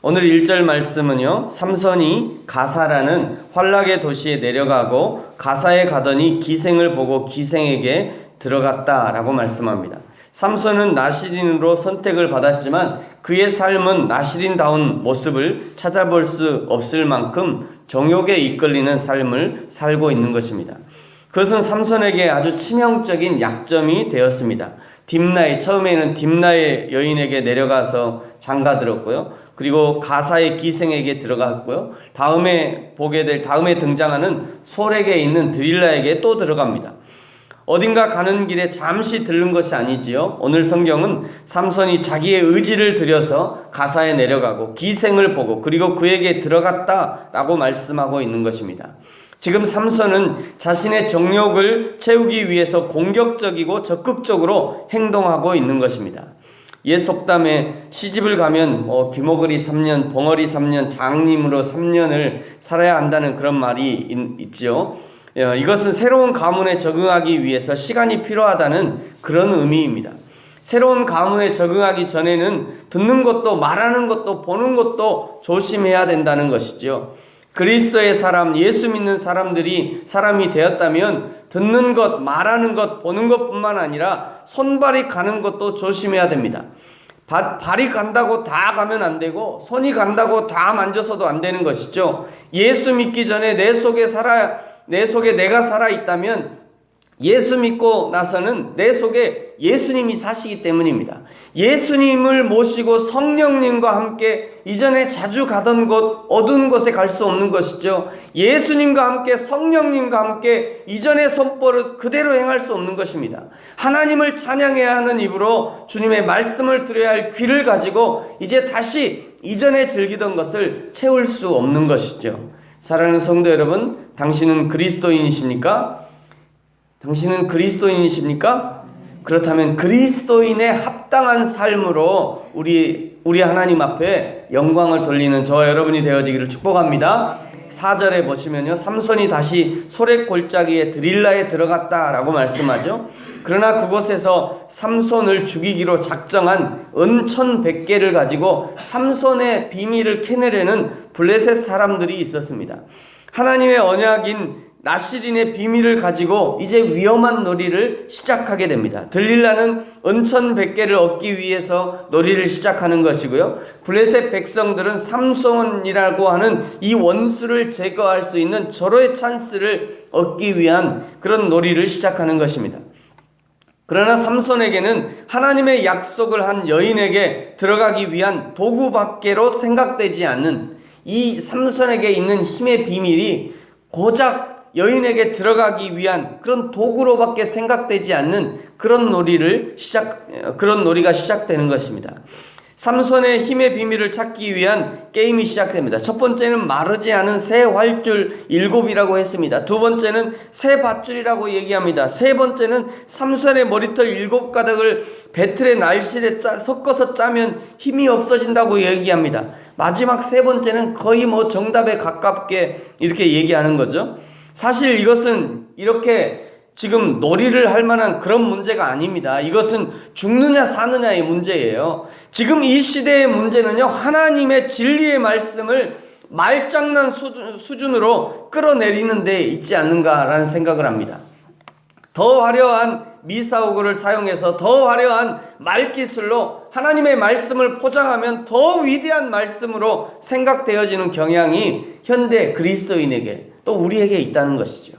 오늘 1절 말씀은요, 삼손이 가사라는 환락의 도시에 내려가고 가사에 가더니 기생을 보고 기생에게 들어갔다라고 말씀합니다. 삼손은 나시린으로 선택을 받았지만 그의 삶은 나시린다운 모습을 찾아볼 수 없을 만큼 정욕에 이끌리는 삶을 살고 있는 것입니다. 그것은 삼손에게 아주 치명적인 약점이 되었습니다. 처음에는 딥나의 여인에게 내려가서 장가들었고요. 그리고 가사의 기생에게 들어갔고요. 다음에 등장하는 솔에게 있는 드릴라에게 또 들어갑니다. 어딘가 가는 길에 잠시 들른 것이 아니지요. 오늘 성경은 삼손이 자기의 의지를 들여서 가사에 내려가고 기생을 보고 그리고 그에게 들어갔다라고 말씀하고 있는 것입니다. 지금 삼손은 자신의 정욕을 채우기 위해서 공격적이고 적극적으로 행동하고 있는 것입니다. 옛 속담에 시집을 가면 귀머거리 3년, 벙어리 3년, 장님으로 3년을 살아야 한다는 그런 말이 있지요. 이것은 새로운 가문에 적응하기 위해서 시간이 필요하다는 그런 의미입니다. 새로운 가문에 적응하기 전에는 듣는 것도 말하는 것도 보는 것도 조심해야 된다는 것이죠. 그리스도의 사람, 예수 믿는 사람이 되었다면 듣는 것, 말하는 것, 보는 것뿐만 아니라 손발이 가는 것도 조심해야 됩니다. 발이 간다고 다 가면 안 되고 손이 간다고 다 만져서도 안 되는 것이죠. 예수 믿기 전에 내 속에 내가 살아있다면 예수 믿고 나서는 내 속에 예수님이 사시기 때문입니다. 예수님을 모시고 성령님과 함께 이전에 자주 가던 곳, 어두운 곳에 갈 수 없는 것이죠. 예수님과 함께 성령님과 함께 이전의 손버릇 그대로 행할 수 없는 것입니다. 하나님을 찬양해야 하는 입으로 주님의 말씀을 들어야 할 귀를 가지고 이제 다시 이전에 즐기던 것을 채울 수 없는 것이죠. 사랑하는 성도 여러분, 당신은 그리스도인이십니까? 그렇다면 그리스도인의 합당한 삶으로 우리 하나님 앞에 영광을 돌리는 저와 여러분이 되어지기를 축복합니다. 4절에 보시면요, 삼손이 다시 소렛 골짜기에 드릴라에 들어갔다라고 말씀하죠. 그러나 그곳에서 삼손을 죽이기로 작정한 은 1,100개를 가지고 삼손의 비밀을 캐내려는 블레셋 사람들이 있었습니다. 하나님의 언약인 나시린의 비밀을 가지고 이제 위험한 놀이를 시작하게 됩니다. 들릴라는 은 1,100개를 얻기 위해서 놀이를 시작하는 것이고요. 블레셋 백성들은 삼손이라고 하는 이 원수를 제거할 수 있는 절호의 찬스를 얻기 위한 그런 놀이를 시작하는 것입니다. 그러나 삼손에게는 하나님의 약속을 한 여인에게 들어가기 위한 도구밖에로 생각되지 않는 이 삼손에게 있는 힘의 비밀이 고작 여인에게 들어가기 위한 그런 도구로밖에 생각되지 않는 그런 놀이가 시작되는 것입니다. 삼손의 힘의 비밀을 찾기 위한 게임이 시작됩니다. 첫 번째는 마르지 않은 새 활줄 7이라고 했습니다. 두 번째는 새 밧줄이라고 얘기합니다. 세 번째는 삼손의 머리털 7가닥을 배틀의 날실에 섞어서 짜면 힘이 없어진다고 얘기합니다. 마지막 세 번째는 거의 정답에 가깝게 이렇게 얘기하는 거죠. 사실 이것은 이렇게 지금 놀이를 할 만한 그런 문제가 아닙니다. 이것은 죽느냐 사느냐의 문제예요. 지금 이 시대의 문제는요, 하나님의 진리의 말씀을 말장난 수준으로 끌어내리는 데 있지 않는가라는 생각을 합니다. 더 화려한 미사오그를 사용해서 더 화려한 말기술로 하나님의 말씀을 포장하면 더 위대한 말씀으로 생각되어지는 경향이 현대 그리스도인에게 또 우리에게 있다는 것이죠.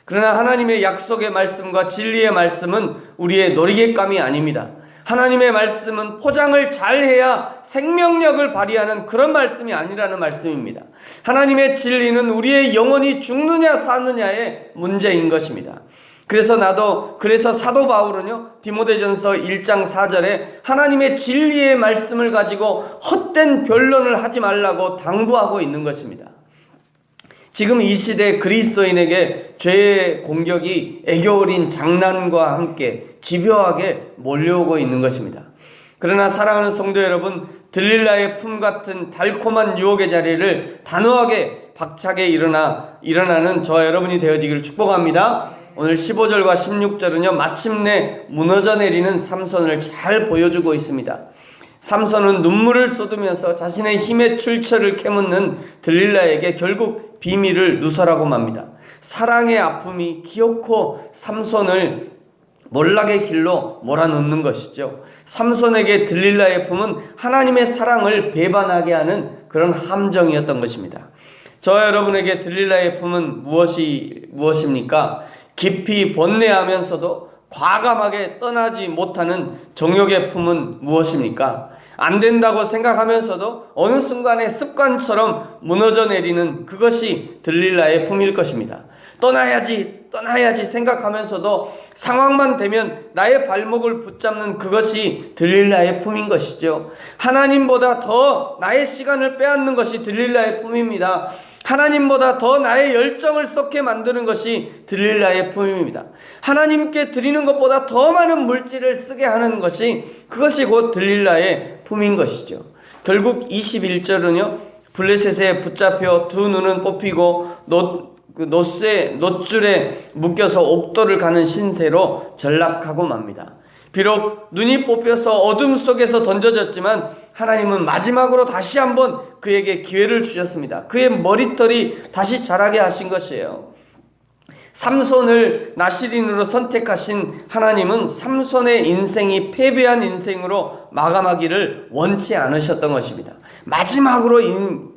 그러나 하나님의 약속의 말씀과 진리의 말씀은 우리의 놀이객감이 아닙니다. 하나님의 말씀은 포장을 잘해야 생명력을 발휘하는 그런 말씀이 아니라는 말씀입니다. 하나님의 진리는 우리의 영혼이 죽느냐 사느냐의 문제인 것입니다. 그래서 사도 바울은요, 디모데전서 1장 4절에 하나님의 진리의 말씀을 가지고 헛된 변론을 하지 말라고 당부하고 있는 것입니다. 지금 이 시대 그리스도인에게 죄의 공격이 애교 어린 장난과 함께 집요하게 몰려오고 있는 것입니다. 그러나 사랑하는 성도 여러분, 들릴라의 품 같은 달콤한 유혹의 자리를 단호하게 박차게 일어나는 저와 여러분이 되어지기를 축복합니다. 오늘 15절과 16절은요, 마침내 무너져 내리는 삼손을 잘 보여주고 있습니다. 삼손은 눈물을 쏟으면서 자신의 힘의 출처를 캐묻는 들릴라에게 결국 비밀을 누설하고 맙니다. 사랑의 아픔이 기어코 삼손을 몰락의 길로 몰아넣는 것이죠. 삼손에게 들릴라의 품은 하나님의 사랑을 배반하게 하는 그런 함정이었던 것입니다. 저와 여러분에게 들릴라의 품은 무엇입니까? 깊이 번뇌하면서도 과감하게 떠나지 못하는 정욕의 품은 무엇입니까? 안 된다고 생각하면서도 어느 순간에 습관처럼 무너져 내리는 그것이 들릴라의 품일 것입니다. 떠나야지 생각하면서도 상황만 되면 나의 발목을 붙잡는 그것이 들릴라의 품인 것이죠. 하나님보다 더 나의 시간을 빼앗는 것이 들릴라의 품입니다. 하나님보다 더 나의 열정을 쏟게 만드는 것이 들릴라의 품입니다. 하나님께 드리는 것보다 더 많은 물질을 쓰게 하는 것이 그것이 곧 들릴라의 품인 것이죠. 결국 21절은요. 블레셋에 붙잡혀 두 눈은 뽑히고 놋줄에 묶여서 옥도를 가는 신세로 전락하고 맙니다. 비록 눈이 뽑혀서 어둠 속에서 던져졌지만 하나님은 마지막으로 다시 한번 그에게 기회를 주셨습니다. 그의 머리털이 다시 자라게 하신 것이에요. 삼손을 나시린으로 선택하신 하나님은 삼손의 인생이 패배한 인생으로 마감하기를 원치 않으셨던 것입니다. 마지막으로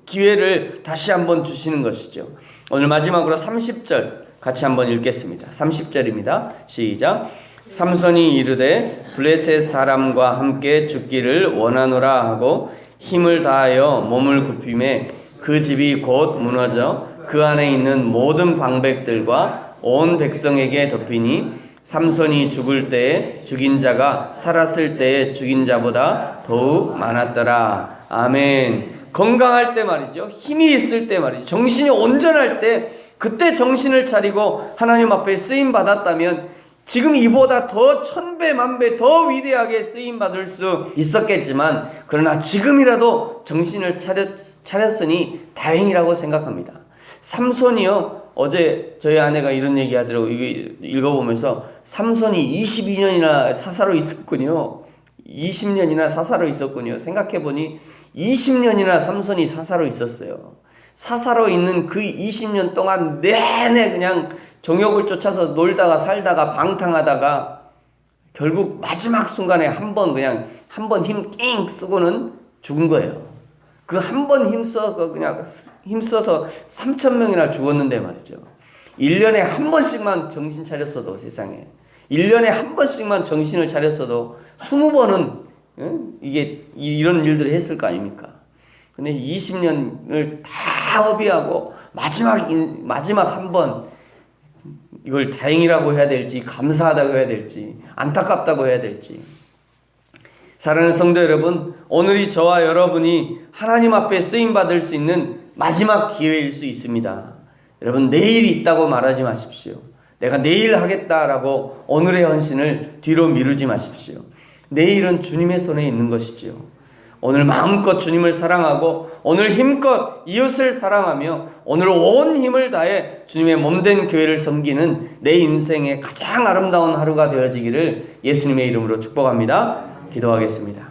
기회를 다시 한번 주시는 것이죠. 오늘 마지막으로 30절 같이 한번 읽겠습니다. 30절입니다. 시작. 삼손이 이르되 블레셋 사람과 함께 죽기를 원하노라 하고 힘을 다하여 몸을 굽히매 그 집이 곧 무너져 그 안에 있는 모든 방백들과 온 백성에게 덮이니 삼손이 죽을 때에 죽인 자가 살았을 때에 죽인 자보다 더욱 많았더라. 아멘. 건강할 때 말이죠. 힘이 있을 때 말이죠. 정신이 온전할 때 그때 정신을 차리고 하나님 앞에 쓰임 받았다면 지금 이보다 더 천배 만배 더 위대하게 쓰임 받을 수 있었겠지만 그러나 지금이라도 정신을 차렸으니 다행이라고 생각합니다. 삼손이요, 어제 저희 아내가 이런 얘기 하더라고요. 이거 읽어보면서 삼손이 22년이나 사사로 있었군요. 20년이나 사사로 있었군요. 생각해보니 20년이나 삼손이 사사로 있었어요. 사사로 있는 그 20년 동안 내내 그냥 정욕을 쫓아서 놀다가 살다가 방탕하다가 결국 마지막 순간에 한 번 힘 낑 쓰고는 죽은 거예요. 그 한 번 힘써서 3,000명이나 죽었는데 말이죠. 1년에 한 번씩만 정신 차렸어도 세상에 1년에 한 번씩만 정신을 차렸어도 20번은 이게 이런 일들을 했을 거 아닙니까? 근데 20년을 다 허비하고 마지막 한 번 이걸 다행이라고 해야 될지 감사하다고 해야 될지 안타깝다고 해야 될지. 사랑하는 성도 여러분, 오늘이 저와 여러분이 하나님 앞에 쓰임받을 수 있는 마지막 기회일 수 있습니다. 여러분, 내일이 있다고 말하지 마십시오. 내가 내일 하겠다라고 오늘의 헌신을 뒤로 미루지 마십시오. 내일은 주님의 손에 있는 것이지요. 오늘 마음껏 주님을 사랑하고 오늘 힘껏 이웃을 사랑하며 오늘 온 힘을 다해 주님의 몸된 교회를 섬기는 내 인생의 가장 아름다운 하루가 되어지기를 예수님의 이름으로 축복합니다. 기도하겠습니다.